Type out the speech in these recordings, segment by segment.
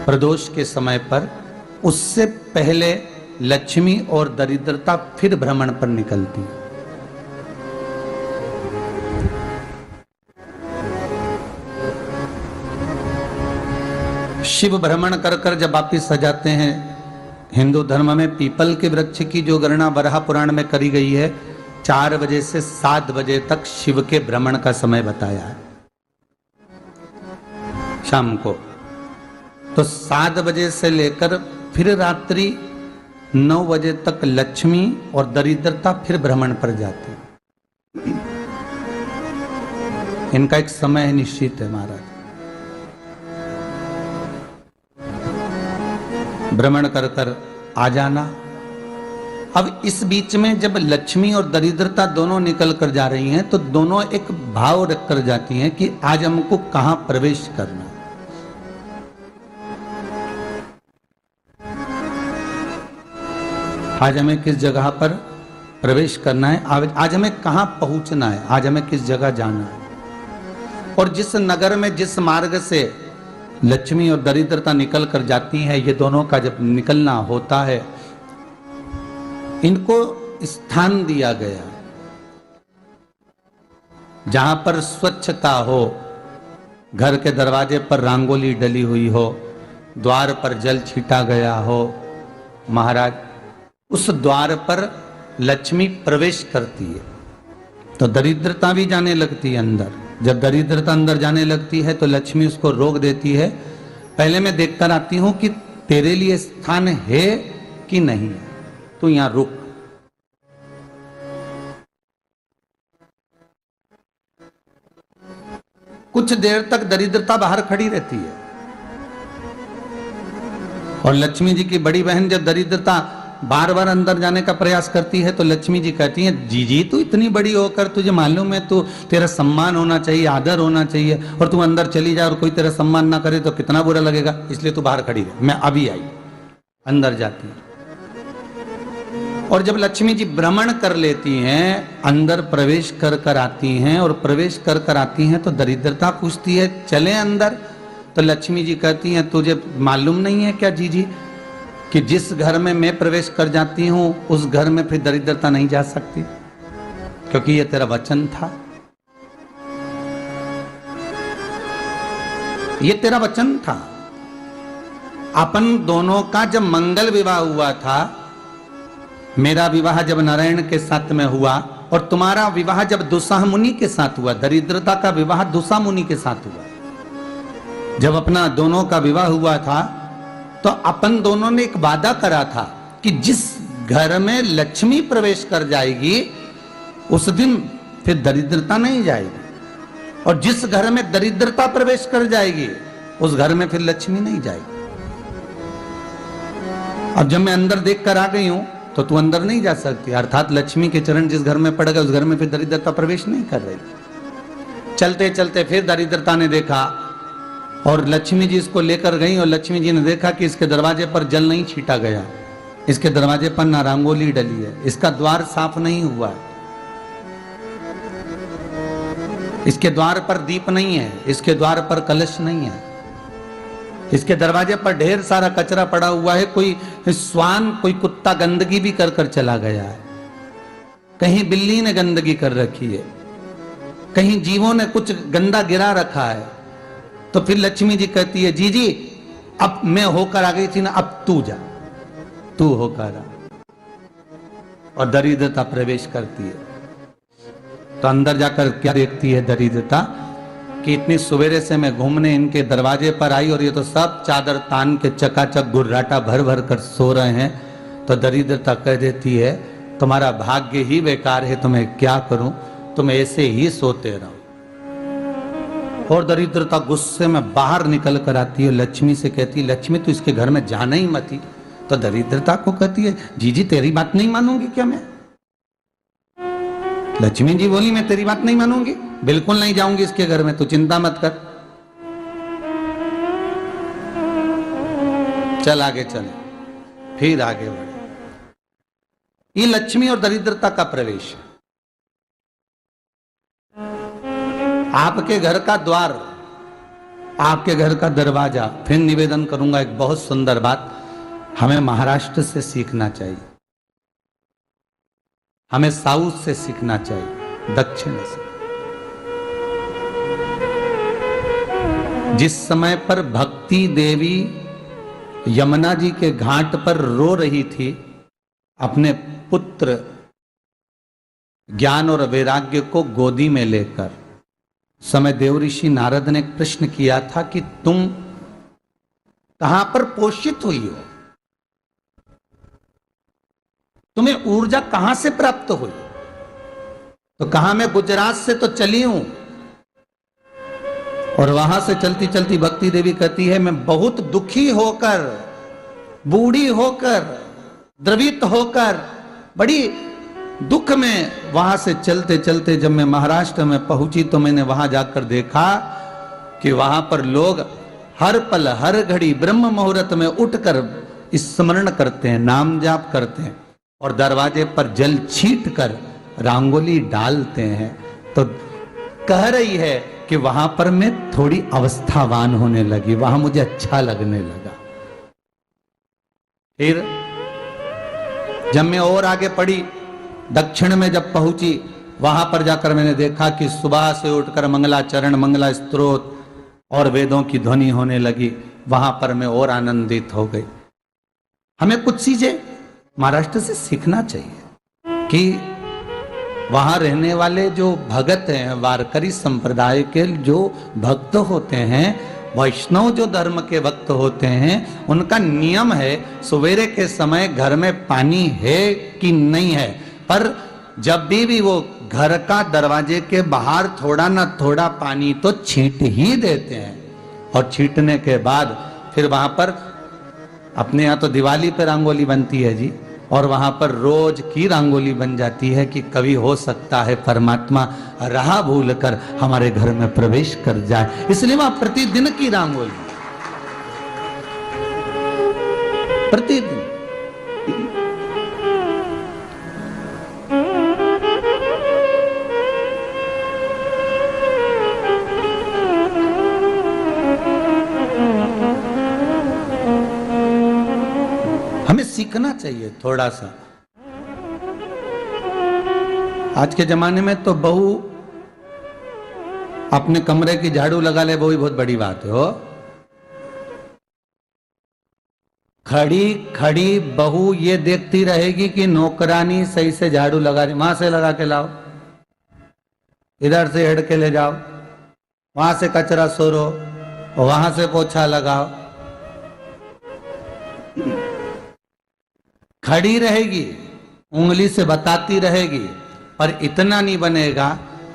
प्रदोष के समय पर, उससे पहले लक्ष्मी और दरिद्रता फिर भ्रमण पर निकलती है। शिव भ्रमण कर कर जब वापिस आ जाते हैं, हिंदू धर्म में पीपल के वृक्ष की जो गणना वराह पुराण में करी गई है, 4 बजे से 7 बजे तक शिव के भ्रमण का समय बताया है शाम को। तो 7 बजे से लेकर फिर रात्रि 9 बजे तक लक्ष्मी और दरिद्रता फिर भ्रमण पर जाती है। इनका एक समय निश्चित है महाराज। भ्रमण कर कर आ जाना। अब इस बीच में जब लक्ष्मी और दरिद्रता दोनों निकल कर जा रही हैं, तो दोनों एक भाव रख कर जाती हैं कि आज हमको कहां प्रवेश करना है। आज हमें किस जगह पर प्रवेश करना है, आज हमें कहां पहुंचना है, आज हमें किस जगह जाना है। और जिस नगर में जिस मार्ग से लक्ष्मी और दरिद्रता निकल कर जाती हैं, ये दोनों का जब निकलना होता है, इनको स्थान दिया गया जहां पर स्वच्छता हो, घर के दरवाजे पर रंगोली डली हुई हो, द्वार पर जल छीटा गया हो। महाराज, उस द्वार पर लक्ष्मी प्रवेश करती है तो दरिद्रता भी जाने लगती है अंदर। जब दरिद्रता अंदर जाने लगती है तो लक्ष्मी उसको रोक देती है, पहले मैं देखकर आती हूं कि तेरे लिए स्थान है कि नहीं है, तू यहां रुक। कुछ देर तक दरिद्रता बाहर खड़ी रहती है और लक्ष्मी जी की बड़ी बहन जब दरिद्रता बार बार अंदर जाने का प्रयास करती है तो लक्ष्मी जी कहती हैं, जीजी तू इतनी बड़ी होकर तुझे मालूम है, तू तेरा सम्मान होना चाहिए, आदर होना चाहिए, और तू अंदर चली जा और कोई तेरा सम्मान ना करे तो कितना बुरा लगेगा, इसलिए तू बाहर खड़ी रहे, मैं अभी आई। अंदर जाती है और जब लक्ष्मी जी भ्रमण कर लेती हैं, अंदर प्रवेश कर कर आती हैं, और प्रवेश कर कर आती हैं तो दरिद्रता पूछती है चले अंदर। तो लक्ष्मी जी कहती हैं, तुझे मालूम नहीं है क्या जीजी कि जिस घर में मैं प्रवेश कर जाती हूं उस घर में फिर दरिद्रता नहीं जा सकती, क्योंकि ये तेरा वचन था, ये तेरा वचन था। अपन दोनों का जब मंगल विवाह हुआ था, मेरा विवाह जब नारायण के साथ में हुआ और तुम्हारा विवाह जब दुस्साह मुनि के साथ हुआ, दरिद्रता का विवाह दुस्साह मुनि के साथ हुआ। जब अपना दोनों का विवाह हुआ था तो अपन दोनों ने एक वादा करा था कि जिस घर में लक्ष्मी प्रवेश कर जाएगी उस दिन फिर दरिद्रता नहीं जाएगी, और जिस घर में दरिद्रता प्रवेश कर जाएगी उस घर में फिर लक्ष्मी नहीं जाएगी। अब जब मैं अंदर देख कर आ गई हूं तो तू अंदर नहीं जा सकती, अर्थात लक्ष्मी के चरण जिस घर में पड़ गए उस घर में फिर दरिद्रता प्रवेश नहीं कर रही। चलते चलते फिर दरिद्रता ने देखा और लक्ष्मी जी इसको लेकर गई, और लक्ष्मी जी ने देखा कि इसके दरवाजे पर जल नहीं छीटा गया, इसके दरवाजे पर ना रंगोली डली है, इसका द्वार साफ नहीं हुआ है, इसके द्वार पर दीप नहीं है, इसके द्वार पर कलश नहीं है, इसके दरवाजे पर ढेर सारा कचरा पड़ा हुआ है, कोई स्वान कोई कुत्ता गंदगी भी कर कर चला गया है, कहीं बिल्ली ने गंदगी कर रखी है, कहीं जीवों ने कुछ गंदा गिरा रखा है। तो फिर लक्ष्मी जी कहती है, जीजी अब मैं होकर आ गई थी ना, अब तू जा, तू होकर आ। और दरिद्रता प्रवेश करती है तो अंदर जाकर क्या देखती है दरिद्रता कि इतनी सवेरे से मैं घूमने इनके दरवाजे पर आई और ये तो सब चादर तान के चकाचक गुर्राटा भर भर कर सो रहे हैं। तो दरिद्रता कह देती है, तुम्हारा भाग्य ही बेकार है, तुम्हें क्या करूं, तुम ऐसे ही सोते रहो। और दरिद्रता गुस्से में बाहर निकल कर आती है, लक्ष्मी से कहती है, लक्ष्मी तू इसके घर में जाना ही मत। तो दरिद्रता को कहती है, जीजी तेरी बात नहीं मानूंगी क्या मैं? लक्ष्मी जी बोली, मैं तेरी बात नहीं मानूंगी, बिल्कुल नहीं जाऊंगी इसके घर में, तू चिंता मत कर, चल आगे चले। फिर आगे बढ़े। ये लक्ष्मी और दरिद्रता का प्रवेश है। आपके घर का द्वार आपके घर का दरवाजा। फिर निवेदन करूंगा एक बहुत सुंदर बात, हमें महाराष्ट्र से सीखना चाहिए, हमें साउथ से सीखना चाहिए, दक्षिण से। जिस समय पर भक्ति देवी यमुना जी के घाट पर रो रही थी अपने पुत्र ज्ञान और वैराग्य को गोदी में लेकर, समय देवऋषि नारद ने प्रश्न किया था कि तुम कहां पर पोषित हुई हो, तुम्हें ऊर्जा कहां से प्राप्त हुई? तो कहा मैं गुजरात से तो चली हूं। और वहां से चलती चलती भक्ति देवी कहती है मैं बहुत दुखी होकर, बूढ़ी होकर, द्रवित होकर, बड़ी दुख में वहां से चलते चलते जब मैं महाराष्ट्र में पहुंची तो मैंने वहां जाकर देखा कि वहां पर लोग हर पल हर घड़ी ब्रह्म मुहूर्त में उठकर स्मरण करते हैं, नाम जाप करते हैं और दरवाजे पर जल छीट कर रंगोली डालते हैं। तो कह रही है कि वहां पर मैं थोड़ी अवस्थावान होने लगी, वहां मुझे अच्छा लगने लगा। फिर जब मैं और आगे पढ़ी, दक्षिण में जब पहुंची, वहां पर जाकर मैंने देखा कि सुबह से उठकर मंगलाचरण, मंगला स्तोत्र और वेदों की ध्वनि होने लगी। वहां पर मैं और आनंदित हो गई। हमें कुछ चीजें महाराष्ट्र से सीखना चाहिए कि वहां रहने वाले जो भगत हैं, वारकरी संप्रदाय के जो भक्त होते हैं, वैष्णव जो धर्म के भक्त होते हैं, उनका नियम है सवेरे के समय घर में पानी है कि नहीं है, पर जब भी वो घर का दरवाजे के बाहर थोड़ा ना थोड़ा पानी तो छींट ही देते हैं। और छींटने के बाद फिर वहां पर अपने यहाँ तो दिवाली पे रंगोली बनती है जी, और वहां पर रोज की रंगोली बन जाती है कि कभी हो सकता है परमात्मा राह भूल कर हमारे घर में प्रवेश कर जाए, इसलिए वहां प्रतिदिन की रंगोली, प्रतिदिन। हमें सीखना चाहिए थोड़ा सा। आज के जमाने में तो बहू अपने कमरे की झाड़ू लगा ले, वो ही बहुत बड़ी बात है हो। खड़ी खड़ी बहू ये देखती रहेगी कि नौकरानी सही से झाड़ू लगा रही, वहां से लगा के लाओ, इधर से हेड के ले जाओ, वहां से कचरा सोरो, वहां से पोछा लगाओ। खड़ी रहेगी, उंगली से बताती रहेगी, पर इतना नहीं बनेगा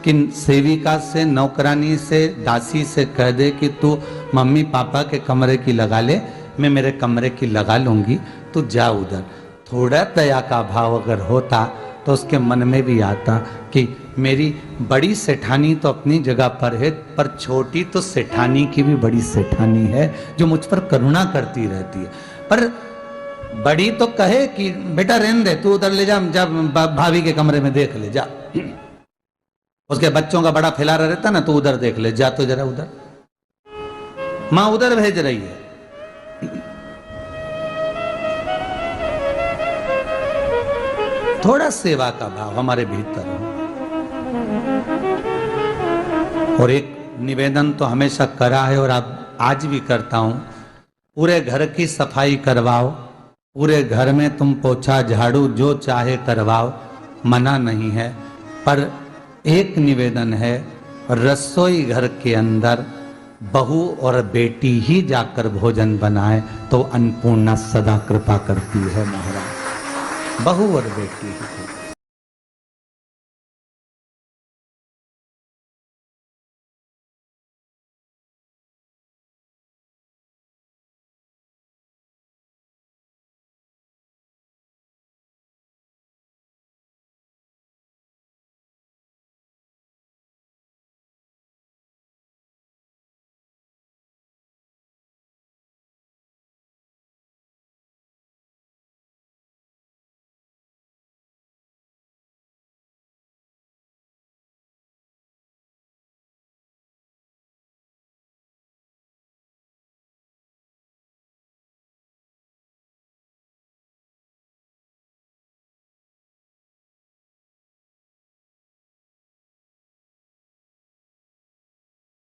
कि सेविका से, नौकरानी से, दासी से कह दे कि तू मम्मी पापा के कमरे की लगा ले, मैं मेरे कमरे की लगा लूंगी, तू जा उधर। थोड़ा दया का भाव अगर होता तो उसके मन में भी आता कि मेरी बड़ी सेठानी तो अपनी जगह पर है, पर छोटी तो सेठानी की भी बड़ी सेठानी है जो मुझ पर करुणा करती रहती है। पर बड़ी तो कहे कि बेटा रहने दे, तू उधर ले जा, जब भाभी के कमरे में देख ले जा, उसके बच्चों का बड़ा फैलारा रहता ना, तो उधर देख ले जा, तो जरा उधर, मां उधर भेज रही है। थोड़ा सेवा का भाव हमारे भीतर हो। और एक निवेदन तो हमेशा करा है और अब आज भी करता हूं, पूरे घर की सफाई करवाओ, पूरे घर में तुम पोछा झाड़ू जो चाहे करवाओ, मना नहीं है, पर एक निवेदन है, रसोई घर के अंदर बहू और बेटी ही जाकर भोजन बनाए तो अन्नपूर्णा सदा कृपा करती है महाराज। बहू और बेटी ही।